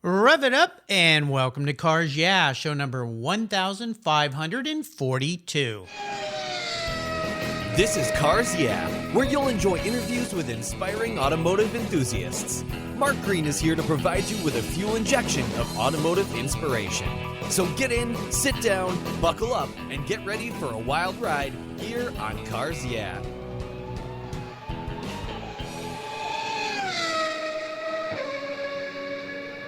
Rev it up and welcome to Cars Yeah, show number 1542. This is Cars Yeah, where you'll enjoy interviews with inspiring automotive enthusiasts. Mark Green is here to provide you with a fuel injection of automotive inspiration. So get in, sit down, buckle up, and get ready for a wild ride here on Cars Yeah.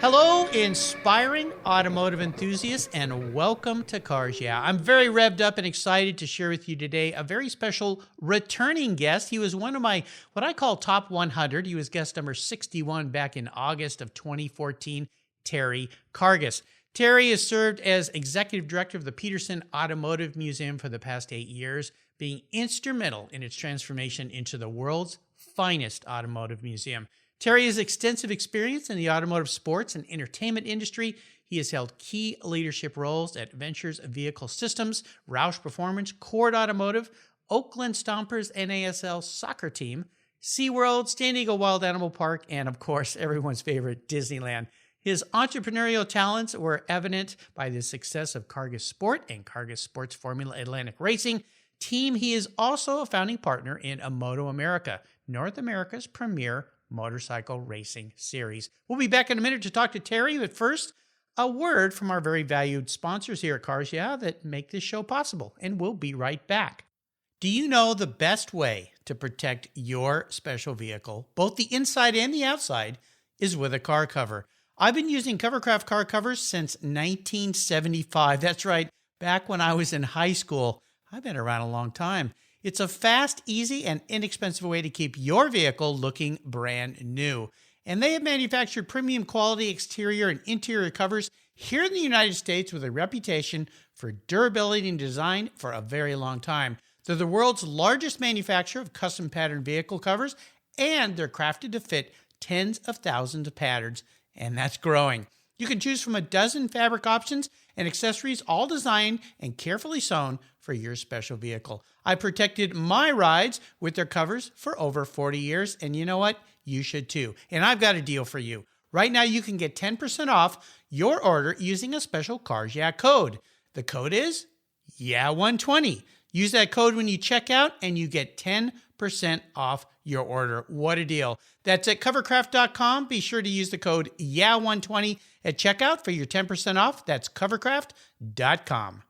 Hello, inspiring automotive enthusiasts, and welcome to Cars Yeah. I'm very revved up and excited to share with you today a very special returning guest. He was one of my, what I call top 100. He was guest number 61 back in August of 2014, Terry Karges. Terry has served as executive director of the Petersen Automotive Museum for the past 8 years, being instrumental in its transformation into the world's finest automotive museum. Terry has extensive experience in the automotive sports and entertainment industry. He has held key leadership roles at Venchurs Vehicle Systems, Roush Performance, Cord Automotive, Oakland Stompers, NASL Soccer Team, SeaWorld, San Diego Wild Animal Park, and of course, everyone's favorite, Disneyland. His entrepreneurial talents were evident by the success of Karges Sport and Karges Sports Formula Atlantic Racing Team. He is also a founding partner in MotoAmerica, North America's premier motorcycle racing series. We'll be back in a minute to talk to Terry, but first, a word from our very valued sponsors here at Cars Yeah that make this show possible, and we'll be right back. Do you know the best way to protect your special vehicle, both the inside and the outside, is with a car cover? I've been using Covercraft car covers since 1975. That's right, back when I was in high school. I've been around a long time. It's a fast, easy, and inexpensive way to keep your vehicle looking brand new. And they have manufactured premium quality exterior and interior covers here in the United States with a reputation for durability and design for a very long time. They're the world's largest manufacturer of custom pattern vehicle covers, and they're crafted to fit tens of thousands of patterns, and that's growing. You can choose from a dozen fabric options and accessories, all designed and carefully sewn for your special vehicle. I protected my rides with their covers for over 40 years, and you know what? You should too. And I've got a deal for you. Right now, you can get 10% off your order using a special Cars Yeah code. The code is YEAH120. Use that code when you check out, and you get 10% off your order. What a deal. That's at covercraft.com. Be sure to use the code YEAH120 at checkout for your 10% off. That's covercraft.com.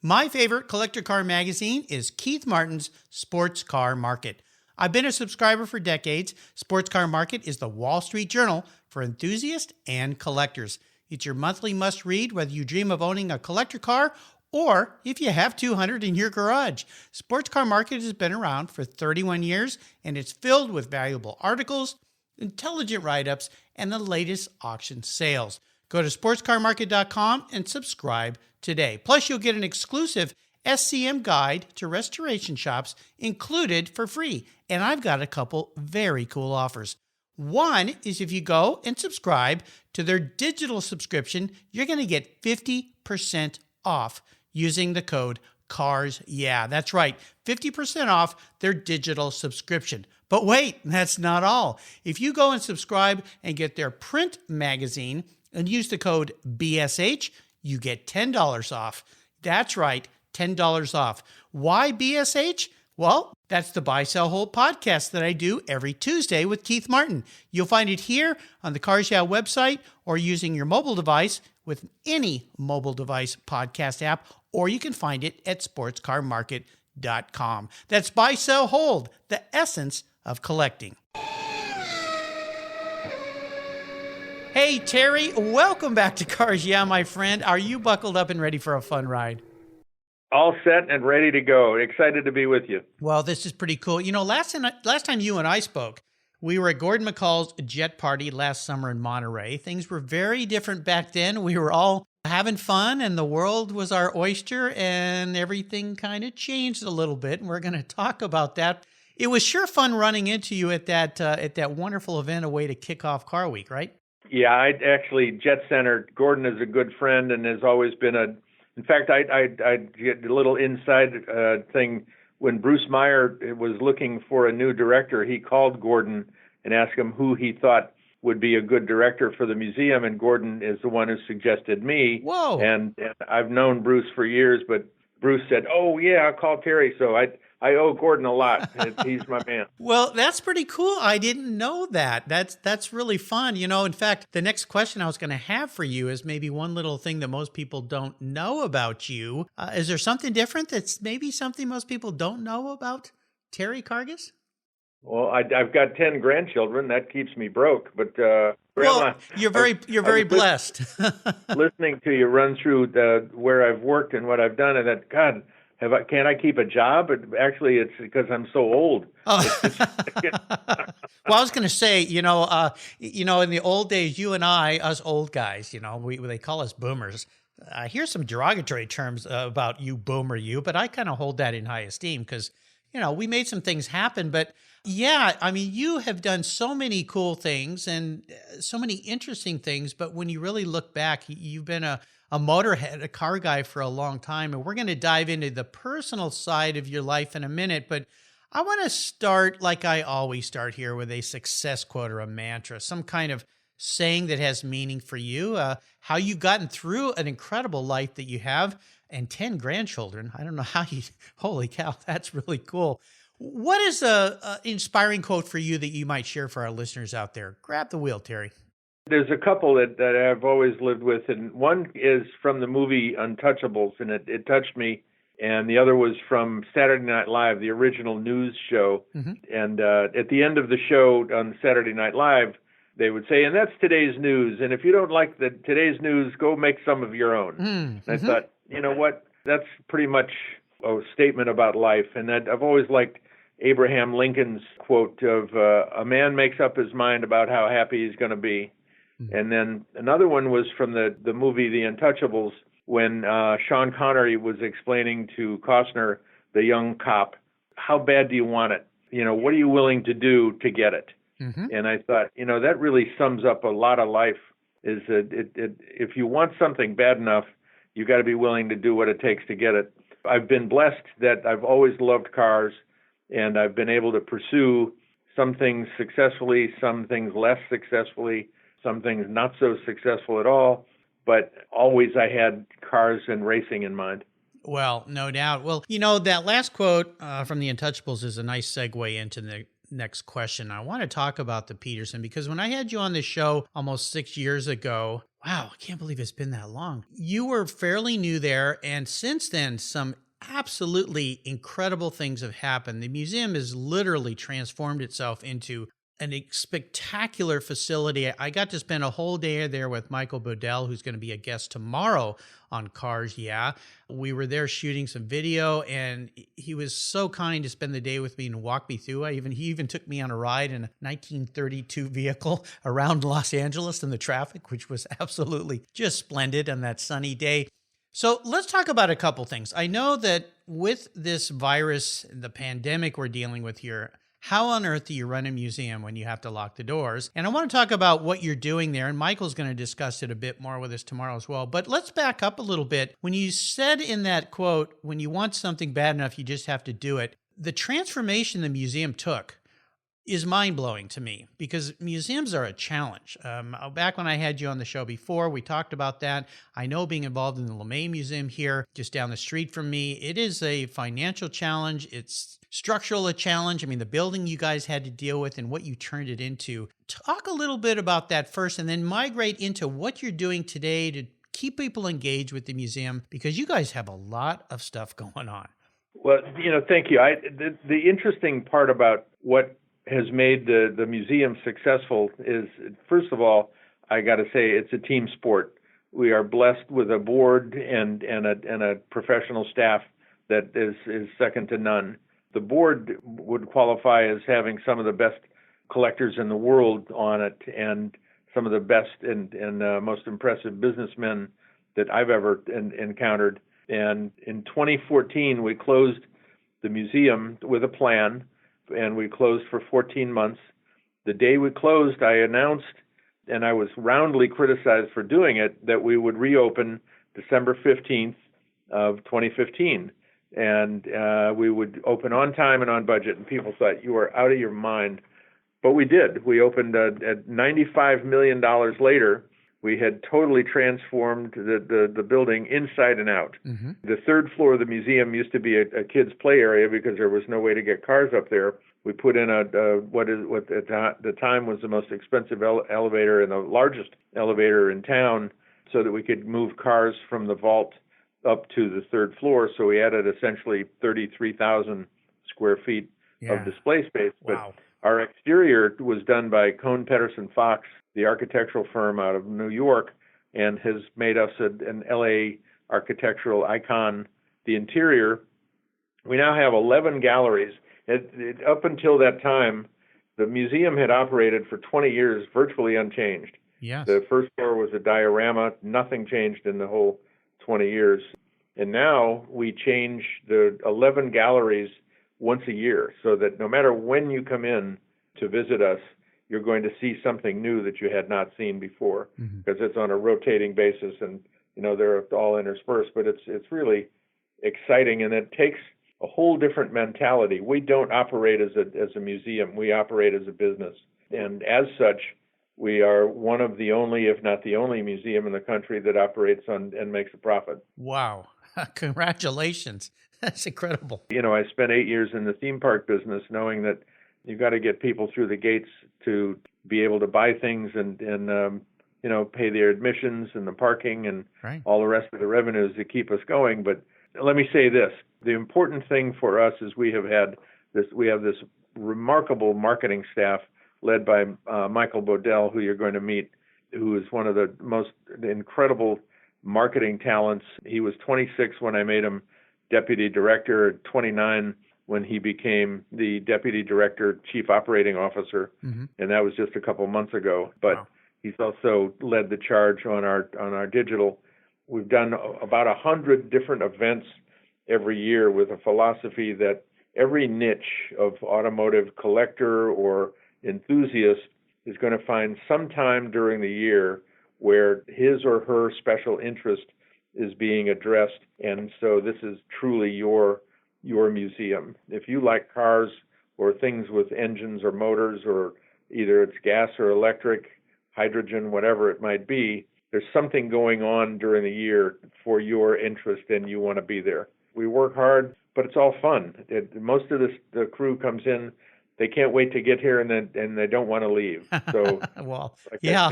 My favorite collector car magazine is Keith Martin's Sports Car Market. I've been a subscriber for decades. Sports Car Market is the Wall Street Journal for enthusiasts and collectors. It's your monthly must-read whether you dream of owning a collector car or if you have 200 in your garage. Sports Car Market has been around for 31 years, and it's filled with valuable articles, intelligent write-ups, and the latest auction sales. Go to sportscarmarket.com and subscribe today. Plus, you'll get an exclusive SCM guide to restoration shops included for free. And I've got a couple very cool offers. One is if you go and subscribe to their digital subscription, you're going to get 50% off using the code Cars Yeah. That's right, 50% off their digital subscription. But wait, that's not all. If you go and subscribe and get their print magazine and use the code BSH, you get $10 off. That's right, $10 off. Why BSH? Well, that's the Buy, Sell, Hold podcast that I do every Tuesday with Keith Martin. You'll find it here on the Cars Yeah website or using your mobile device with any mobile device podcast app, or you can find it at sportscarmarket.com. That's Buy, Sell, Hold, the essence of collecting. Hey, Terry, welcome back to Cars Yeah, my friend. Are you buckled up and ready for a fun ride? All set and ready to go. Excited to be with you. Well, this is pretty cool. You know, last time you and I spoke, we were at Gordon McCall's jet party last summer in Monterey. Things were very different back then. We were all having fun, and the world was our oyster, and everything kind of changed a little bit, and we're going to talk about that. It was sure fun running into you at that wonderful event, a way to kick off Car Week, right? Yeah, I actually Jet Center. Gordon is a good friend and has always been in fact, I get a little inside thing. When Bruce Meyer was looking for a new director, he called Gordon and asked him who he thought would be a good director for the museum, and Gordon is the one who suggested me. Whoa. And I've known Bruce for years, but Bruce said, "Oh yeah, I'll call Terry." So I owe Gordon a lot. He's my man. Well, that's pretty cool. I didn't know that. That's really fun. In fact, the next question I was going to have for you is maybe one little thing that most people don't know about you. Is there something different that's maybe something most people don't know about Terry Karges? Well, I've got 10 grandchildren. That keeps me broke. But Grandma, you're very blessed. Listening to you run through where I've worked and what I've done, and that, God, can't I keep a job? But actually, it's because I'm so old. Oh. Well, I was going to say, in the old days, you and I, us old guys, they call us boomers. I hear some derogatory terms about you, boomer, you, but I kind of hold that in high esteem because, we made some things happen. But yeah, I mean, you have done so many cool things and so many interesting things. But when you really look back, you've been a motorhead, a car guy for a long time. And we're going to dive into the personal side of your life in a minute. But I want to start like I always start here with a success quote or a mantra, some kind of saying that has meaning for you, how you've gotten through an incredible life that you have, and 10 grandchildren. I don't know how holy cow, that's really cool. What is a inspiring quote for you that you might share for our listeners out there? Grab the wheel, Terry. There's a couple that I've always lived with, and one is from the movie Untouchables, and it touched me. And the other was from Saturday Night Live, the original news show. Mm-hmm. And at the end of the show on Saturday Night Live, they would say, "And that's today's news. And if you don't like today's news, go make some of your own." Mm-hmm. And I thought, you know what? That's pretty much a statement about life. And that I've always liked Abraham Lincoln's quote of, "A man makes up his mind about how happy he's going to be." Mm-hmm. And then another one was from the movie The Untouchables, when Sean Connery was explaining to Costner, the young cop, how bad do you want it? What are you willing to do to get it? Mm-hmm. And I thought, that really sums up a lot of life, is that if you want something bad enough, you got to be willing to do what it takes to get it. I've been blessed that I've always loved cars, and I've been able to pursue some things successfully, some things less successfully, some things not so successful at all. But always I had cars and racing in mind. Well, no doubt. Well, that last quote from The Untouchables is a nice segue into the next question. I want to talk about the Petersen, because when I had you on the show almost 6 years ago, wow, I can't believe it's been that long. You were fairly new there, and since then, some absolutely incredible things have happened. The museum has literally transformed itself into a spectacular facility. I got to spend a whole day there with Michael Bodell, who's going to be a guest tomorrow on Cars Yeah. We were there shooting some video, and he was so kind to spend the day with me and walk me through. He even took me on a ride in a 1932 vehicle around Los Angeles in the traffic, which was absolutely just splendid on that sunny day. So let's talk about a couple things. I know that with this virus, the pandemic we're dealing with here, how on earth do you run a museum when you have to lock the doors? And I want to talk about what you're doing there, and Michael's going to discuss it a bit more with us tomorrow as well. But let's back up a little bit. When you said in that quote, when you want something bad enough, you just have to do it, the transformation the museum took is mind-blowing to me, because museums are a challenge. Back when I had you on the show before, we talked about that. I know being involved in the LeMay Museum here, just down the street from me, it is a financial challenge. It's structural a challenge. I mean, the building you guys had to deal with and what you turned it into. Talk a little bit about that first, and then migrate into what you're doing today to keep people engaged with the museum, because you guys have a lot of stuff going on. Well, thank you. The interesting part about what has made the museum successful is, first of all, I got to say it's a team sport. We are blessed with a board and a professional staff that is second to none. The board would qualify as having some of the best collectors in the world on it, and some of the best and most impressive businessmen that I've ever encountered. And in 2014, we closed the museum with a plan, and we closed for 14 months. The day we closed, I announced, and I was roundly criticized for doing it, that we would reopen December 15th of 2015. And we would open on time and on budget. And people thought, you are out of your mind But we did. We opened at $95 million later. We had totally transformed the building inside and out. Mm-hmm. The third floor of the museum used to be a kids' play area because there was no way to get cars up there. We put in what at the time was the most expensive elevator and the largest elevator in town, so that we could move cars from the vault up to the third floor. So we added essentially 33,000 square feet of display space. But our exterior was done by Cohn Petersen Fox, the architectural firm out of New York, and has made us an LA architectural icon. The interior, we now have 11 galleries. Up until that time, the museum had operated for 20 years virtually unchanged. Yes. The first floor was a diorama. Nothing changed in the whole 20 years. And now we change the 11 galleries once a year, so that no matter when you come in to visit us, you're going to see something new that you had not seen before, because it's on a rotating basis, and they're all interspersed. But it's really exciting, and it takes a whole different mentality. We don't operate as a museum. We operate as a business, and as such, we are one of the only, if not the only, museum in the country that operates on and makes a profit. Wow! Congratulations. That's incredible. I spent 8 years in the theme park business, knowing that you've got to get people through the gates to be able to buy things and pay their admissions and the parking and all the rest of the revenues that keep us going. But let me say this: the important thing for us is we have this remarkable marketing staff led by Michael Bodell, who you're going to meet, who is one of the most incredible marketing talents. He was 26 when I made him deputy director, 29 when he became the deputy director, chief operating officer, and that was just a couple months ago. But he's also led the charge on our digital. We've done about 100 different events every year with a philosophy that every niche of automotive collector or enthusiast is going to find some time during the year where his or her special interest is being addressed. And so this is truly your museum. If you like cars or things with engines or motors, or either it's gas or electric, hydrogen, whatever it might be, there's something going on during the year for your interest and you want to be there. We work hard, but it's all fun. Most of the crew comes in, they can't wait to get here, and they don't want to leave. So, well, yeah,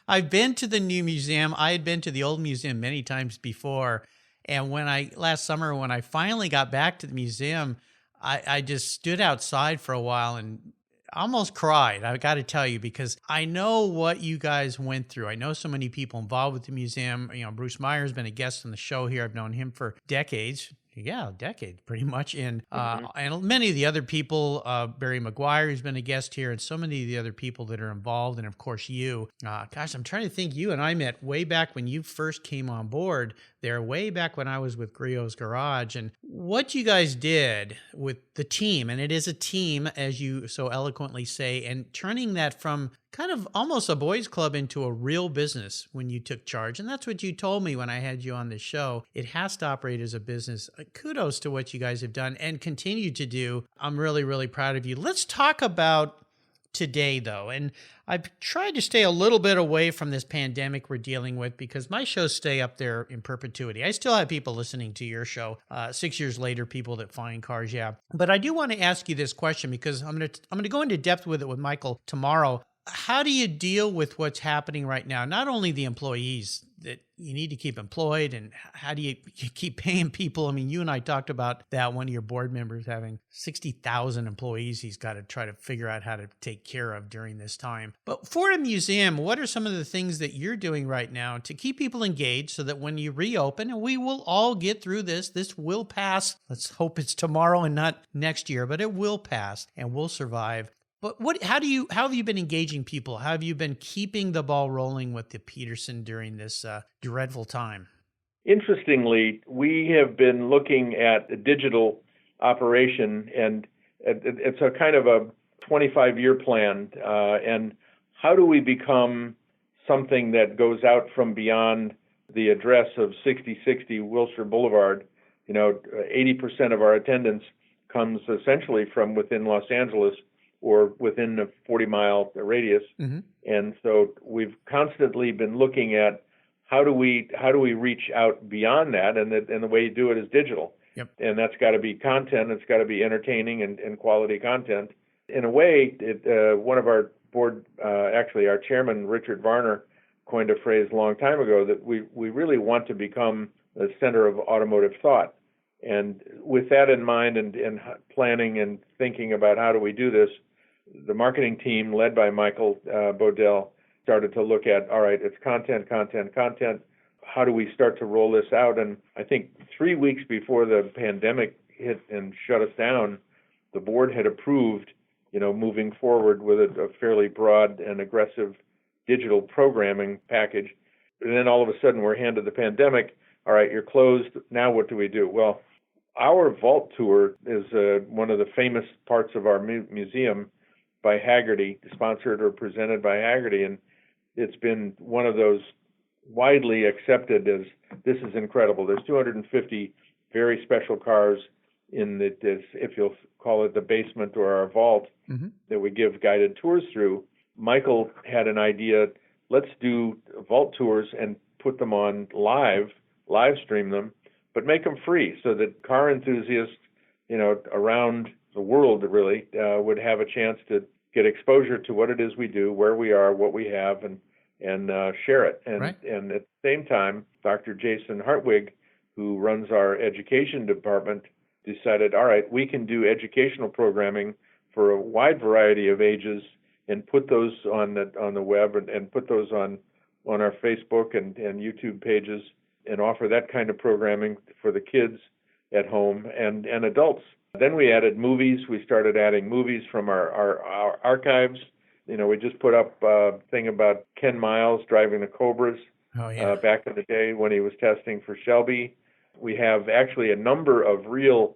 I've been to the new museum. I had been to the old museum many times before, and last summer when I finally got back to the museum, I just stood outside for a while and almost cried. I got to tell you, because I know what you guys went through. I know so many people involved with the museum. Bruce Meyer's been a guest on the show here. I've known him for decades. Yeah, decades, pretty much. And many of the other people, Barry McGuire, who's been a guest here, and so many of the other people that are involved. And of course, you. Gosh, I'm trying to think. You and I met way back when you first came on board there, way back when I was with Griot's Garage. And what you guys did with the team, and it is a team, as you so eloquently say, and turning that from kind of almost a boys club into a real business when you took charge. And that's what you told me when I had you on the show. It has to operate as a business. Kudos to what you guys have done and continue to do. I'm really, really proud of you. Let's talk about today, though. And I've tried to stay a little bit away from this pandemic we're dealing with, because my shows stay up there in perpetuity. I still have people listening to your show 6 years later, people that find cars. Yeah. But I do want to ask you this question, because I'm going to go into depth with it with Michael tomorrow. How do you deal with what's happening right now? Not only the employees that you need to keep employed, and how do you keep paying people? I mean, you and I talked about that, one of your board members having 60,000 employees he's got to try to figure out how to take care of during this time. But for a museum, what are some of the things that you're doing right now to keep people engaged so that when you reopen, and we will all get through this will pass. Let's hope it's tomorrow and not next year, but it will pass and we'll survive. But how have you been engaging people? How have you been keeping the ball rolling with the Petersen during this dreadful time? Interestingly, we have been looking at a digital operation, and it's a kind of a 25-year plan. And how do we become something that goes out from beyond the address of 6060 Wilshire Boulevard? 80% of our attendance comes essentially from within Los Angeles, or within a 40-mile radius. And so we've constantly been looking at how do we reach out beyond that, and the way you do it is digital. And that's got to be content. It's got to be entertaining and quality content. In a way, one of our board, actually our chairman, Richard Varner, coined a phrase a long time ago that we really want to become the center of automotive thought. And with that in mind and planning and thinking about how do we do this, the marketing team led by Michael Bodell started to look at, all right, it's content. How do we start to roll this out? And I think 3 weeks before the pandemic hit and shut us down, the board had approved, moving forward with a fairly broad and aggressive digital programming package. And then all of a sudden we're handed the pandemic. All right, you're closed. Now what do we do? Well, our vault tour is one of the famous parts of our museum by Hagerty, sponsored or presented by Hagerty. And it's been one of those widely accepted as, this is incredible. There's 250 very special cars in this, if you'll call it the basement or our vault, that we give guided tours through. Michael had an idea, let's do vault tours and put them on live stream them, but make them free so that car enthusiasts, around the world really, would have a chance to get exposure to what it is we do, where we are, what we have, and share it. And at the same time, Dr. Jason Hartwig, who runs our education department, decided, all right, we can do educational programming for a wide variety of ages and put those on the web and put those on our Facebook and YouTube pages and offer that kind of programming for the kids at home and adults. Then we added movies. We started adding movies from our archives. We just put up a thing about Ken Miles driving the Cobras back in the day when he was testing for Shelby. We have actually a number of real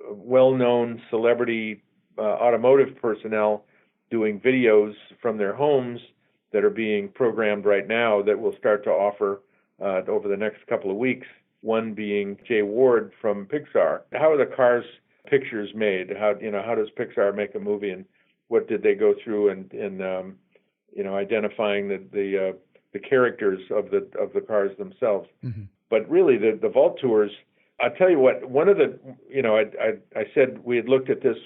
well-known celebrity automotive personnel doing videos from their homes that are being programmed right now that we'll start to offer over the next couple of weeks. One being Jay Ward from Pixar. How are the Cars pictures made? How does Pixar make a movie, and what did they go through in identifying the characters of the cars themselves? But really, the vault tours. I'll tell you what. One of the I said we had looked at this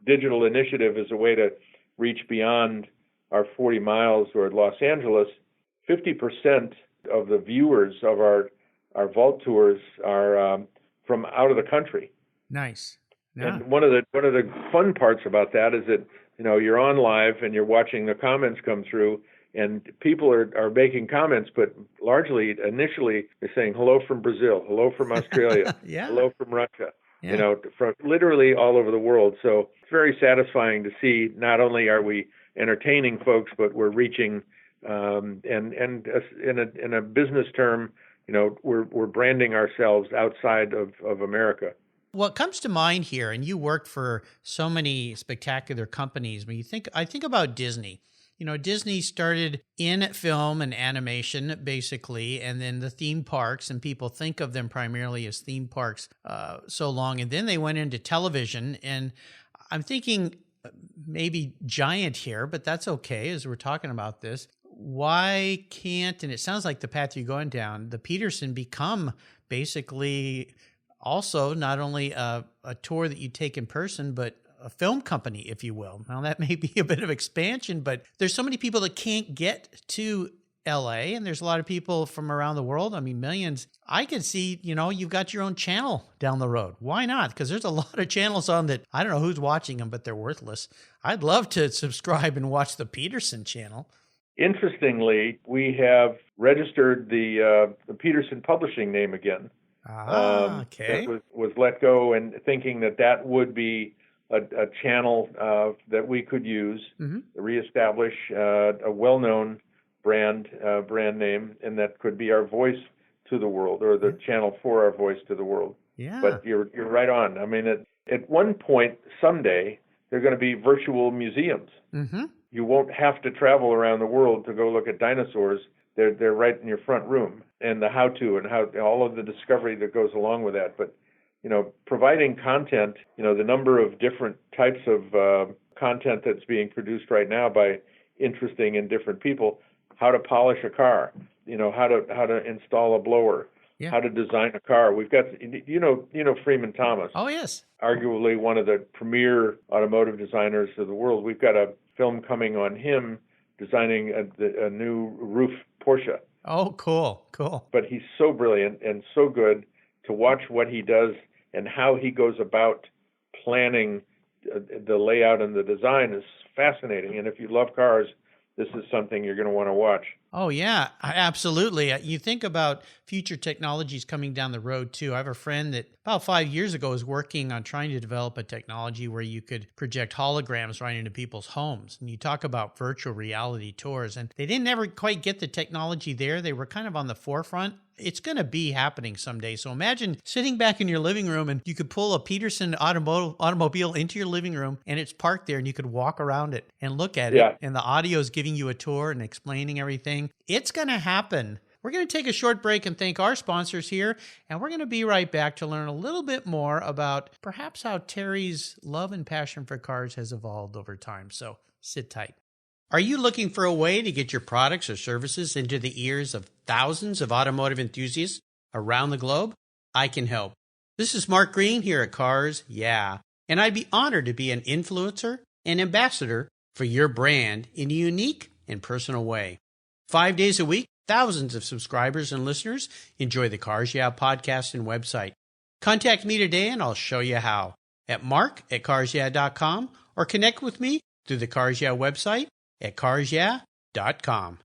digital initiative as a way to reach beyond our 40 miles or Los Angeles. 50% of the viewers of our vault tours are from out of the country. Nice. Yeah. And one of the fun parts about that is that you're on live and you're watching the comments come through, and people are making comments, but largely initially they're saying hello from Brazil, hello from Australia, hello from Russia, from literally all over the world. So it's very satisfying to see not only are we entertaining folks, but we're reaching and in a business term, we're branding ourselves outside of America. What comes to mind here, and you worked for so many spectacular companies, when I think about Disney. Disney started in film and animation, basically, and then the theme parks, and people think of them primarily as theme parks so long. And then they went into television, and I'm thinking maybe giant here, but that's okay as we're talking about this. Why can't, and it sounds like the path you're going down, the Petersen become basically also not only a tour that you take in person, but a film company, if you will. Now, that may be a bit of expansion, but there's so many people that can't get to LA, and there's a lot of people from around the world. I mean, millions. I could see, you've got your own channel down the road. Why not? Because there's a lot of channels on that. I don't know who's watching them, but they're worthless. I'd love to subscribe and watch the Petersen channel. Interestingly, we have registered the Petersen Publishing name again. Okay. That was let go, and thinking that would be a channel that we could use, reestablish a well-known brand name, and that could be our voice to the world, or the channel for our voice to the world. Yeah. But you're right on. I mean, at one point, someday, they're going to be virtual museums. You won't have to travel around the world to go look at dinosaurs. They're right in your front room, and the how-to and how all of the discovery that goes along with that. But providing content, the number of different types of content that's being produced right now by interesting and different people, how to polish a car, how to install a blower, how to design a car. We've got, Freeman Thomas. Oh, yes. Arguably one of the premier automotive designers of the world. We've got a film coming on him designing a new roof Porsche. Oh, cool. But he's so brilliant and so good. To watch what he does and how he goes about planning the layout and the design is fascinating. And if you love cars, this is something you're going to want to watch. Oh, yeah, absolutely. You think about future technologies coming down the road, too. I have a friend that about 5 years ago was working on trying to develop a technology where you could project holograms right into people's homes. And you talk about virtual reality tours, and they didn't ever quite get the technology there. They were kind of on the forefront. It's going to be happening someday. So imagine sitting back in your living room and you could pull a Petersen automobile into your living room and it's parked there and you could walk around it and look at it. And the audio is giving you a tour and explaining everything. It's going to happen. We're going to take a short break and thank our sponsors here. And we're going to be right back to learn a little bit more about perhaps how Terry's love and passion for cars has evolved over time. So sit tight. Are you looking for a way to get your products or services into the ears of thousands of automotive enthusiasts around the globe? I can help. This is Mark Green here at Cars Yeah, and I'd be honored to be an influencer and ambassador for your brand in a unique and personal way. 5 days a week, thousands of subscribers and listeners enjoy the Cars Yeah podcast and website. Contact me today and I'll show you how at mark@carsyeah.com or connect with me through the Cars Yeah website at carsyeah.com.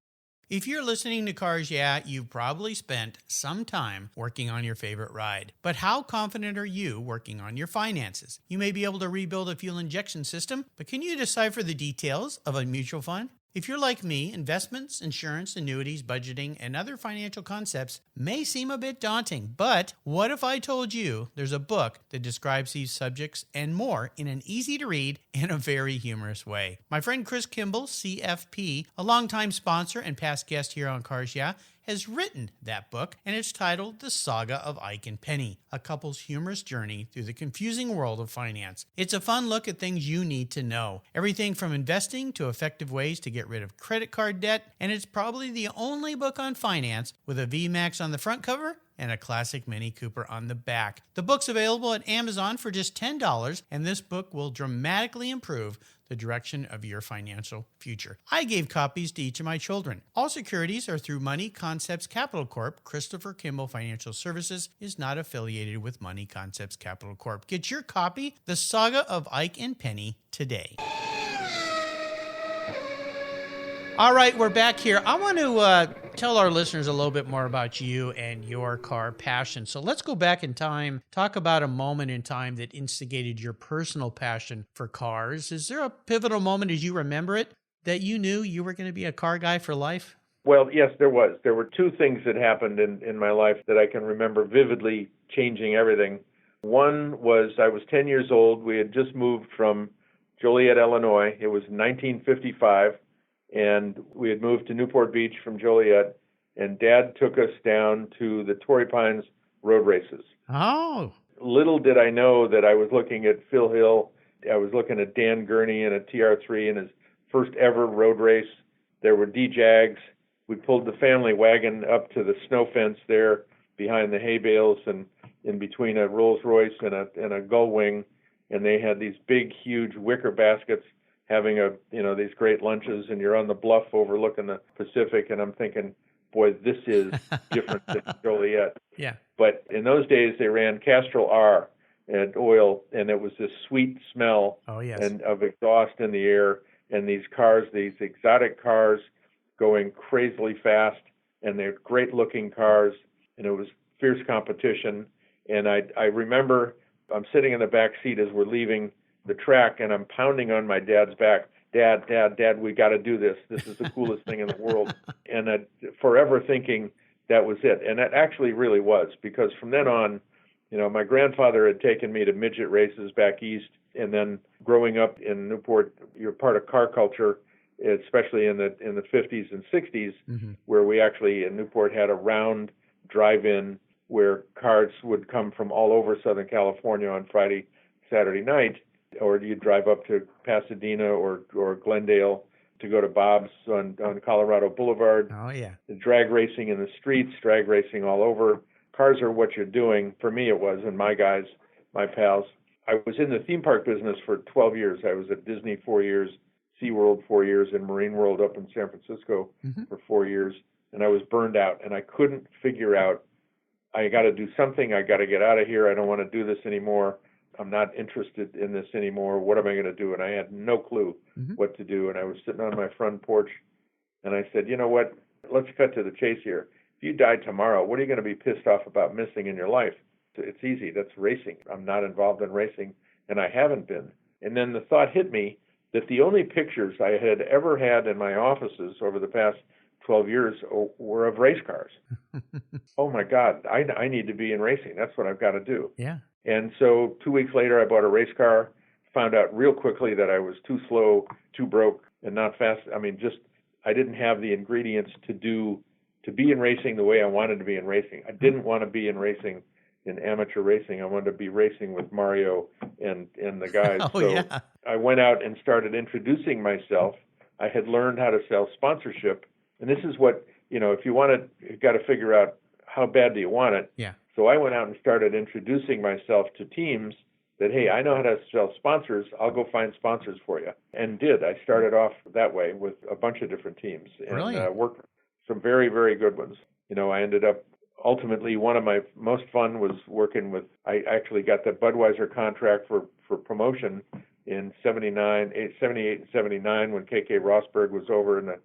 If you're listening to Cars Yeah, you've probably spent some time working on your favorite ride. But how confident are you working on your finances? You may be able to rebuild a fuel injection system, but can you decipher the details of a mutual fund? If you're like me, investments, insurance, annuities, budgeting, and other financial concepts may seem a bit daunting, but what if I told you there's a book that describes these subjects and more in an easy-to-read and a very humorous way? My friend Chris Kimball, CFP, a longtime sponsor and past guest here on Cars Yeah, has written that book, and it's titled The Saga of Ike and Penny, a couple's humorous journey through the confusing world of finance. It's a fun look at things you need to know, everything from investing to effective ways to get rid of credit card debt, and it's probably the only book on finance with a VMAX on the front cover and a classic Mini Cooper on the back. The book's available at Amazon for just $10, and this book will dramatically improve the direction of your financial future. I gave copies to each of my children. All securities are through Money Concepts Capital Corp. Christopher Kimball Financial Services is not affiliated with Money Concepts Capital Corp. Get your copy, The Saga of Ike and Penny, today. All right, we're back here. I want to tell our listeners a little bit more about you and your car passion. So let's go back in time, talk about a moment in time that instigated your personal passion for cars. Is there a pivotal moment, as you remember it, that you knew you were going to be a car guy for life? Well, yes, there was. There were two things that happened in my life that I can remember vividly changing everything. One was I was 10 years old. We had just moved from Joliet, Illinois. It was 1955. And we had moved to Newport Beach from Joliet, and Dad took us down to the Torrey Pines road races. Oh. Little did I know that I was looking at Phil Hill. I was looking at Dan Gurney in a TR3 in his first ever road race. There were D-Jags. We pulled the family wagon up to the snow fence there behind the hay bales and in between a Rolls Royce and a Gull Wing, and they had these big, huge wicker baskets having these great lunches, and you're on the bluff overlooking the Pacific, and I'm thinking, boy, this is different than Joliet. Yeah. But in those days, they ran Castrol R and oil, and it was this sweet smell and of exhaust in the air, and these cars, these exotic cars going crazily fast, and they're great-looking cars, and it was fierce competition. And I remember I'm sitting in the back seat as we're leaving the track, and I'm pounding on my dad's back. Dad, we got to do this. This is the coolest thing in the world. And forever thinking that was it. And that actually really was, because from then on, my grandfather had taken me to midget races back east. And then growing up in Newport, you're part of car culture, especially in the 50s and 60s, where we actually in Newport had a round drive-in where cars would come from all over Southern California on Friday, Saturday night, or you'd drive up to Pasadena or Glendale to go to Bob's on Colorado Boulevard. Oh, yeah. Drag racing in the streets, drag racing all over. Cars are what you're doing. For me, it was, and my guys, my pals. I was in the theme park business for 12 years. I was at Disney 4 years, SeaWorld 4 years, and Marine World up in San Francisco for 4 years. And I was burned out, and I couldn't figure out, I got to do something. I got to get out of here. I don't want to do this anymore. I'm not interested in this anymore. What am I going to do? And I had no clue what to do. And I was sitting on my front porch, and I said, you know what? Let's cut to the chase here. If you died tomorrow, what are you going to be pissed off about missing in your life? It's easy. That's racing. I'm not involved in racing, and I haven't been. And then the thought hit me that the only pictures I had ever had in my offices over the past 12 years were of race cars. Oh, my God, I need to be in racing. That's what I've got to do. Yeah. And so 2 weeks later, I bought a race car, found out real quickly that I was too slow, too broke, and not fast. I mean, I didn't have the ingredients to be in racing the way I wanted to be in racing. I didn't want to be in racing, in amateur racing. I wanted to be racing with Mario and the guys. Yeah. I went out and started introducing myself. I had learned how to sell sponsorship. And this is what, if you want it, you've got to figure out how bad do you want it. Yeah. So I went out and started introducing myself to teams that, hey, I know how to sell sponsors. I'll go find sponsors for you. And did. I started off that way with a bunch of different teams and worked with some very, very good ones. I ended up ultimately, one of my most fun was working with, I actually got the Budweiser contract for promotion in 78 and 79 when KK Rosberg was over in the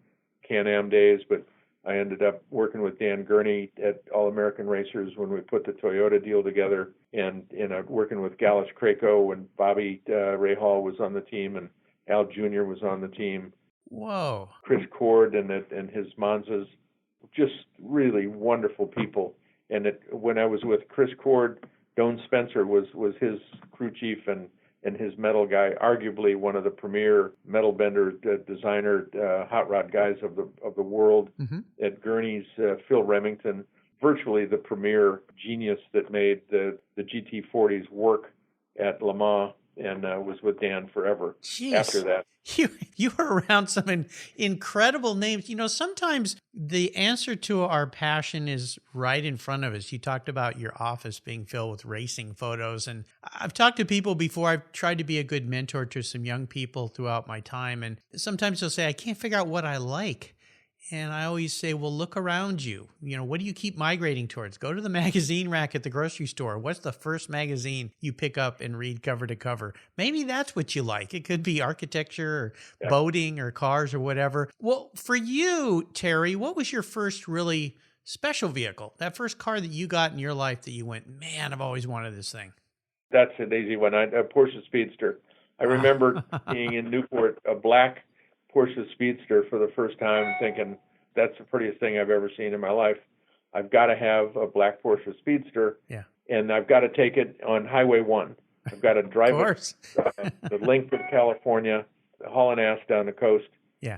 Can-Am days, but I ended up working with Dan Gurney at All-American Racers when we put the Toyota deal together, and working with Gallus Craco when Bobby Rahal was on the team and Al Jr. was on the team. Whoa. Chris Cord and his Monzas, just really wonderful people. And when I was with Chris Cord, Doane Spencer was his crew chief and his metal guy, arguably one of the premier metal bender designer hot rod guys of the world. At Gurney's, Phil Remington, virtually the premier genius that made the GT40s work at Le Mans, and was with Dan forever. Jeez. After that. You were around some incredible names. Sometimes the answer to our passion is right in front of us. You talked about your office being filled with racing photos. And I've talked to people before. I've tried to be a good mentor to some young people throughout my time. And sometimes they'll say, I can't figure out what I like. And I always say, well, look around you. What do you keep migrating towards? Go to the magazine rack at the grocery store. What's the first magazine you pick up and read cover to cover? Maybe that's what you like. It could be architecture or boating or cars or whatever. Well, for you, Terry, what was your first really special vehicle? That first car that you got in your life that you went, man, I've always wanted this thing. That's an easy one. A Porsche Speedster. I remember being in Newport, a black Porsche Speedster for the first time, thinking that's the prettiest thing I've ever seen in my life. I've got to have a black Porsche Speedster, and I've got to take it on Highway 1. I've got to drive it the length of California, hauling ass down the coast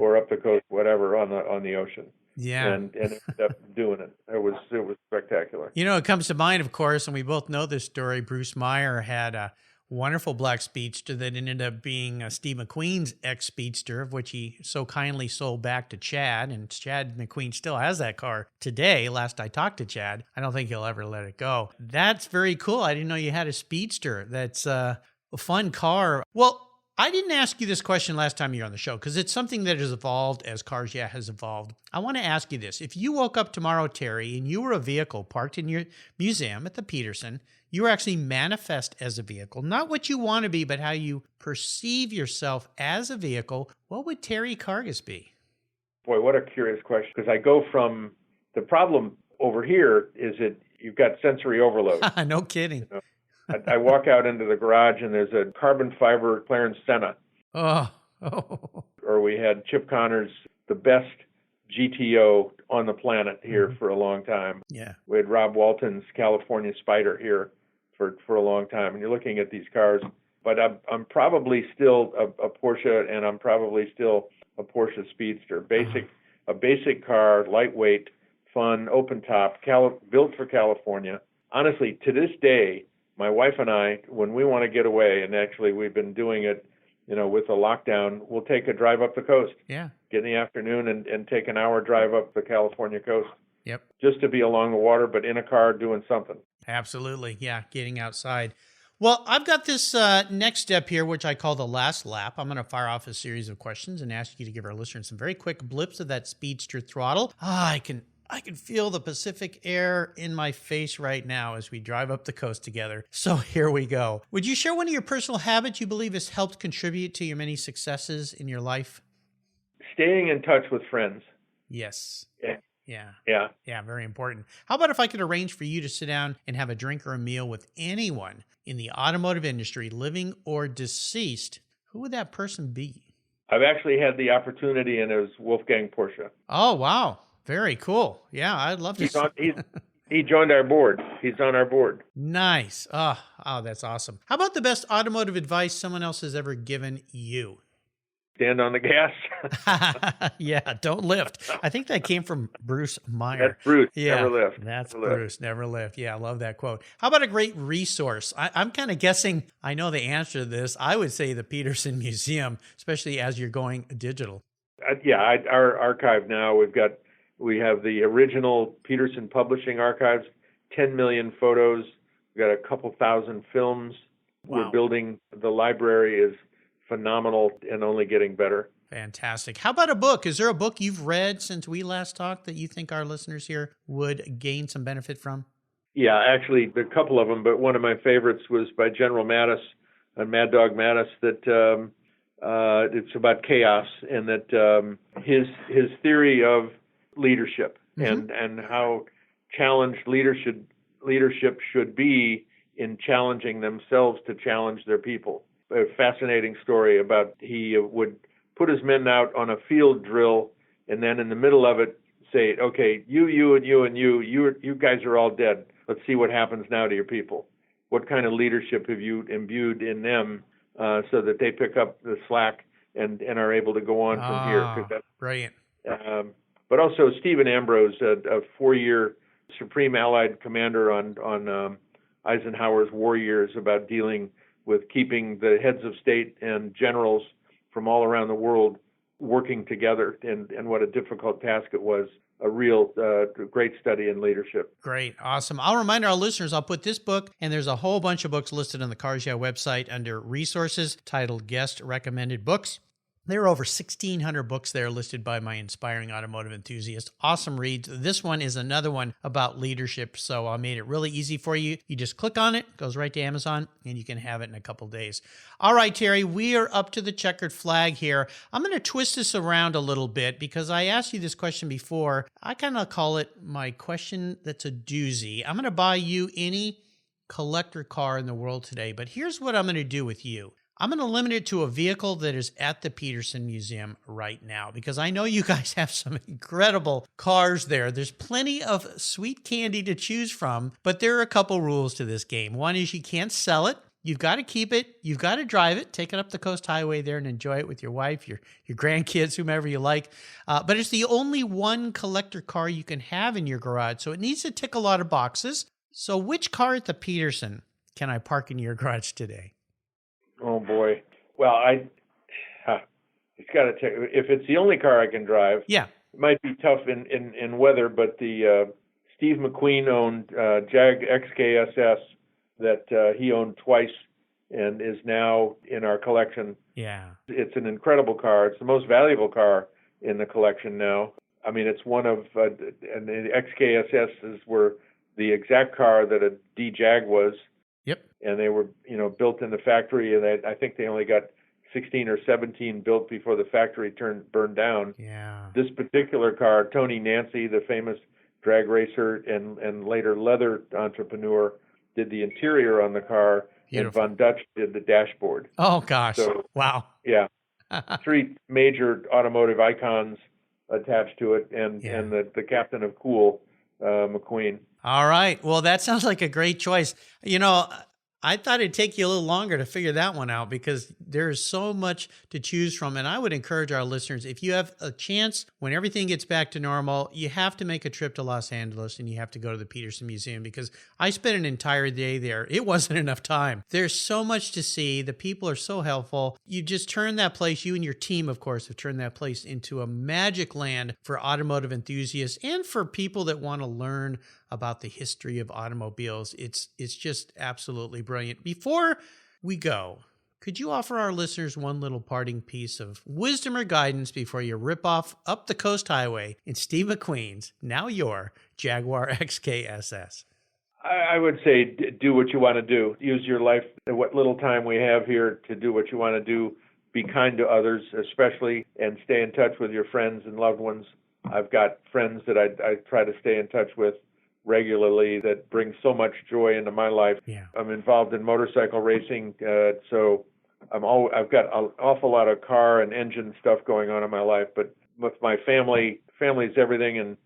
or up the coast, whatever, on the ocean. Yeah. And ended up doing it. It was spectacular. It comes to mind, of course, and we both know this story. Bruce Meyer had a wonderful black Speedster that ended up being Steve McQueen's ex-Speedster, of which he so kindly sold back to Chad. And Chad McQueen still has that car today. Last I talked to Chad, I don't think he'll ever let it go. That's very cool. I didn't know you had a Speedster. That's a fun car. Well, I didn't ask you this question last time you were on the show because it's something that has evolved as Cars Yeah has evolved. I want to ask you this. If you woke up tomorrow, Terry, and you were a vehicle parked in your museum at the Petersen, you were actually manifest as a vehicle, not what you want to be, but how you perceive yourself as a vehicle, what would Terry Karges be? Boy, what a curious question. Because I go from, the problem over here is that you've got sensory overload. No kidding. I walk out into the garage and there's a carbon fiber Clarence Senna. Oh. Or we had Chip Connors, the best GTO on the planet here for a long time. Yeah. We had Rob Walton's California Spider here for a long time. And you're looking at these cars, but I'm probably still a Porsche, and I'm probably still a Porsche Speedster. A basic car, lightweight, fun, open top, built for California. honestly, to this day, my wife and I, when we want to get away, and actually we've been doing it, with the lockdown, we'll take a drive up the coast. Yeah. Get in the afternoon and take an hour drive up the California coast. Yep. Just to be along the water, but in a car doing something. Absolutely. Yeah. Getting outside. Well, I've got this next step here, which I call the last lap. I'm going to fire off a series of questions and ask you to give our listeners some very quick blips of that speedster throttle. I can feel the Pacific air in my face right now as we drive up the coast together. So here we go. Would you share one of your personal habits you believe has helped contribute to your many successes in your life? Staying in touch with friends. Yes. Yeah. Yeah, very important. How about if I could arrange for you to sit down and have a drink or a meal with anyone in the automotive industry, living or deceased? Who would that person be? I've actually had the opportunity, and it was Wolfgang Porsche. Oh, wow. Very cool. Yeah, I'd love to. He joined our board. He's on our board. Nice. Oh, that's awesome. How about the best automotive advice someone else has ever given you? Stand on the gas. Yeah, don't lift. I think that came from Bruce Meyer. That's Bruce. Yeah, never lift. That's never Bruce. Lift. Never lift. Yeah, I love that quote. How about a great resource? I'm kind of guessing I know the answer to this. I would say the Petersen Museum, especially as you're going digital. Our archive now, we have the original Petersen Publishing archives, 10 million photos. We've got a couple thousand films. Wow. We're building, the library is phenomenal and only getting better. Fantastic. How about a book? Is there a book you've read since we last talked that you think our listeners here would gain some benefit from? Yeah, actually, a couple of them, but one of my favorites was by General Mattis, Mad Dog Mattis, that it's about chaos, and that his theory of leadership and how challenged leadership should be in challenging themselves to challenge their people. A fascinating story about he would put his men out on a field drill, and then in the middle of it say, okay, you and you and you guys are all dead. Let's see what happens now to your people. What kind of leadership have you imbued in them so that they pick up the slack and are able to go on from here? That's brilliant. But also Stephen Ambrose, a 4-year Supreme Allied Commander on Eisenhower's war years, about dealing with keeping the heads of state and generals from all around the world working together, and what a difficult task it was. A real great study in leadership. Great. Awesome. I'll remind our listeners, I'll put this book, and there's a whole bunch of books listed on the Cars Yeah website under resources titled Guest Recommended Books. There are over 1,600 books there listed by my inspiring automotive enthusiast. Awesome reads. This one is another one about leadership, so I made it really easy for you. You just click on it, goes right to Amazon, and you can have it in a couple days. All right, Terry, we are up to the checkered flag here. I'm going to twist this around a little bit because I asked you this question before. I kind of call it my question that's a doozy. I'm going to buy you any collector car in the world today, but here's what I'm going to do with you. I'm going to limit it to a vehicle that is at the Petersen Museum right now, because I know you guys have some incredible cars there. There's plenty of sweet candy to choose from, but there are a couple rules to this game. One is you can't sell it. You've got to keep it. You've got to drive it. Take it up the Coast Highway there and enjoy it with your wife, your grandkids, whomever you like. But it's the only one collector car you can have in your garage, so it needs to tick a lot of boxes. So which car at the Petersen can I park in your garage today? Oh boy. Well, it's got to take. If it's the only car I can drive, yeah, it might be tough in weather. But the Steve McQueen owned Jag XKSS that he owned twice and is now in our collection. Yeah, it's an incredible car. It's the most valuable car in the collection now. I mean, it's one of and the XKSSs were the exact car that a D-Jag was. Yep. And they were, built in the factory, and I think they only got 16 or 17 built before the factory burned down. Yeah. This particular car, Tony Nancy, the famous drag racer and later leather entrepreneur, did the interior on the car. Beautiful. And Von Dutch did the dashboard. Oh gosh! So, wow. Yeah. 3 major automotive icons attached to it, and the captain of Cool, McQueen. All right. Well, that sounds like a great choice. I thought it'd take you a little longer to figure that one out because there's so much to choose from. And I would encourage our listeners, if you have a chance, when everything gets back to normal, you have to make a trip to Los Angeles and you have to go to the Petersen Museum because I spent an entire day there. It wasn't enough time. There's so much to see. The people are so helpful. You just turn that place, you and your team, of course, have turned that place into a magic land for automotive enthusiasts and for people that want to learn about the history of automobiles. It's just absolutely brilliant. Before we go, could you offer our listeners one little parting piece of wisdom or guidance before you rip off up the Coast Highway in Steve McQueen's, now your Jaguar XK-SS? I would say do what you want to do. Use your life, what little time we have here, to do what you want to do. Be kind to others, especially, and stay in touch with your friends and loved ones. I've got friends that I try to stay in touch with regularly that bring so much joy into my life. Yeah. I'm involved in motorcycle racing, so I've got an awful lot of car and engine stuff going on in my life. But with my family's everything, and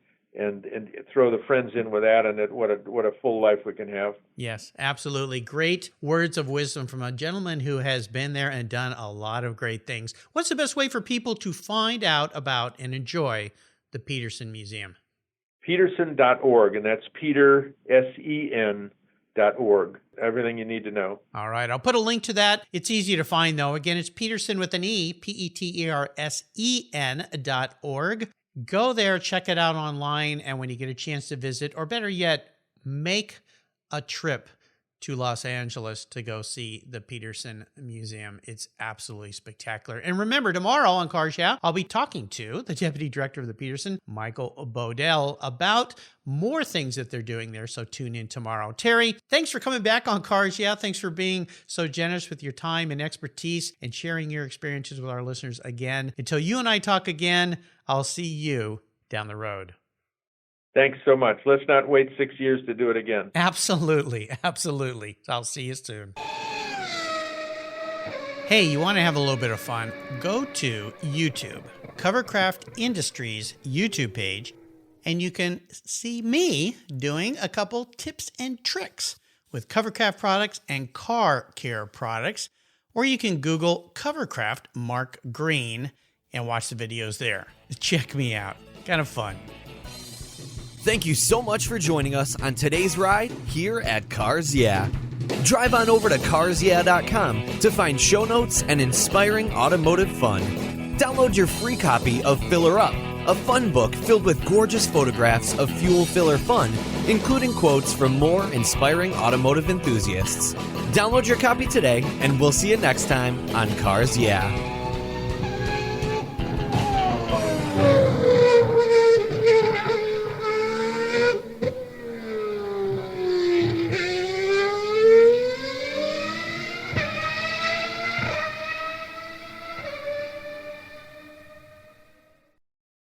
throw the friends in with that, and what a full life we can have. Yes, absolutely. Great words of wisdom from a gentleman who has been there and done a lot of great things. What's the best way for people to find out about and enjoy the Petersen Museum? Petersen.org, and that's Peter, SEN.org. Everything you need to know. All right. I'll put a link to that. It's easy to find, though. Again, it's Petersen with an E, Petersen.org. Go there, check it out online, and when you get a chance to visit, or better yet, make a trip to Los Angeles to go see the Petersen Museum. It's absolutely spectacular. And remember, tomorrow on Cars Yeah, I'll be talking to the Deputy Director of the Petersen, Michael Bodell, about more things that they're doing there, so tune in tomorrow. Terry, thanks for coming back on Cars Yeah. Thanks for being so generous with your time and expertise and sharing your experiences with our listeners again. Until you and I talk again, I'll see you down the road. Thanks so much. Let's not wait 6 years to do it again. Absolutely. Absolutely. I'll see you soon. Hey, you want to have a little bit of fun? Go to YouTube, Covercraft Industries YouTube page, and you can see me doing a couple tips and tricks with Covercraft products and car care products. Or you can Google Covercraft Mark Green and watch the videos there. Check me out. Kind of fun. Thank you so much for joining us on today's ride here at Cars Yeah. Drive on over to carsyeah.com to find show notes and inspiring automotive fun. Download your free copy of Filler Up, a fun book filled with gorgeous photographs of fuel filler fun, including quotes from more inspiring automotive enthusiasts. Download your copy today, and we'll see you next time on Cars Yeah.